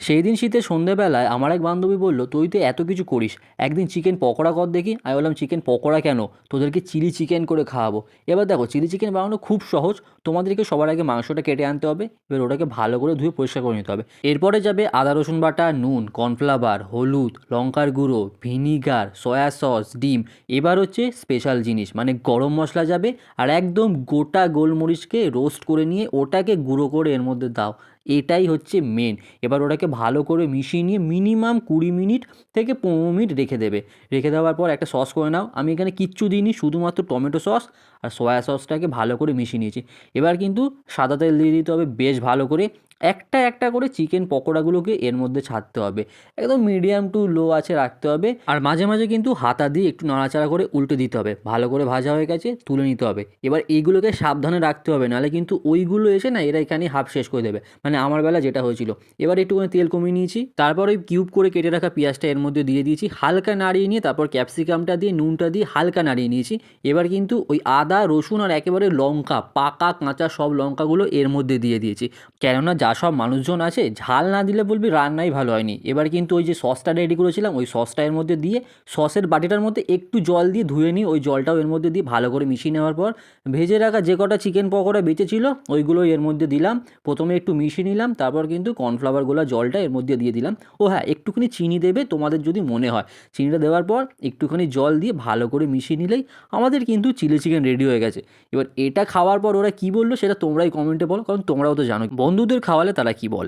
সেই দিন শীতের সন্ধ্যেবেলায় আমার এক বান্ধবী বলল, তুই তো এত কিছু করিস, একদিন চিকেন পকোড়া কর দেখি। আমি বললাম, চিকেন পকোড়া কেন? তোদেরকে চিলি চিকেন করে খাওয়াবো। এবার দেখো, চিলি চিকেন বানানো খুব সহজ। তোমাদেরকে সবার আগে মাংসটা কেটে আনতে হবে, এবার ওটাকে ভালো করে ধুয়ে পরিষ্কার করে নিতে হবে। এরপরে যাবে আদা রসুন বাটা, নুন, কর্নফ্লাওয়ার, হলুদ, লঙ্কার গুঁড়ো, ভিনিগার, সয়া সস, ডিম। এবার হচ্ছে স্পেশাল জিনিস, মানে গরম মশলা যাবে, আর একদম গোটা গোলমরিচকে রোস্ট করে নিয়ে ওটাকে গুঁড়ো করে এর মধ্যে দাও। এটাই হচ্ছে মেন। এবার ওটাকে ভালো করে মিশিয়ে নিয়ে মিনিমাম 20 মিনিট থেকে 15 মিনিট রেখে দেবে। রেখে দেওয়ার পর একটা সস করে নাও। আমি এখানে কিচ্ছু দিইনি, শুধুমাত্র টমেটো সস আর সয়া সসটাকে ভালো করে মিশিয়ে নিয়েছি। এবার কিন্তু সাদা তেল দিয়ে দিতে হবে বেশ ভালো করে। একটা একটা করে চিকেন পকোড়াগুলোকে এর মধ্যে ছাড়তে হবে, একদম মিডিয়াম টু লো আছে রাখতে হবে। আর মাঝে মাঝে কিন্তু হাতা দিয়ে একটু নাড়াচাড়া করে উল্টে দিতে হবে। ভালো করে ভাজা হয়ে গেছে, তুলে নিতে হবে। এবার এইগুলোকে সাবধানে রাখতে হবে, নাহলে কিন্তু ওইগুলো এসে না এরা এখানে হাফ শেষ করে দেবে, মানে আমার বেলা যেটা হয়েছিল। এবার একটুখানি তেল কমিয়ে নিয়েছি, তারপর ওই কিউব করে কেটে রাখা পেঁয়াজটা এর মধ্যে দিয়ে দিয়েছি, হালকা নাড়িয়ে নিয়ে তারপর ক্যাপসিকামটা দিয়ে নুনটা দিয়ে হালকা নাড়িয়ে নিয়েছি। এবার কিন্তু ওই আদা রসুন আর একেবারে লঙ্কা, পাকা কাঁচা সব লঙ্কাগুলো এর মধ্যে দিয়ে দিয়েছি। কেননা যা সব মানুষজন আছে, ঝাল না দিলে বলবি রান্নাই ভালো হয়নি। এবার কিন্তু ওই যে সসটা রেডি করেছিলাম, ওই সসটা এর মধ্যে দিয়ে সসের বাটিটার মধ্যে একটু জল দিয়ে ধুয়ে নিই, ওই জলটাও এর মধ্যে দিয়ে ভালো করে মিশিয়ে নেওয়ার পর ভেজে রাখা যে কটা চিকেন পকোড়া বেঁচেছিল ওইগুলো এর মধ্যে দিলাম। প্রথমে একটু মিশিয়ে নিলাম, তারপর কিন্তু কর্নফ্লাওয়ার গোলা জলটা এর মধ্যে দিয়ে দিলাম। ও হ্যাঁ, একটুখানি চিনি দেবে তোমাদের যদি মনে হয়। চিনিটা দেওয়ার পর একটুখানি জল দিয়ে ভালো করে মিশিয়ে নিলেই আমাদের কিন্তু চিলি চিকেন রেডি হয়ে গেছে। এবার এটা খাওয়ার পর ওরা কী বললো সেটা তোমরাই কমেন্টে বলো, কারণ তোমরাও তো জানো বন্ধুদের খাওয়ালে তারা কী বলে।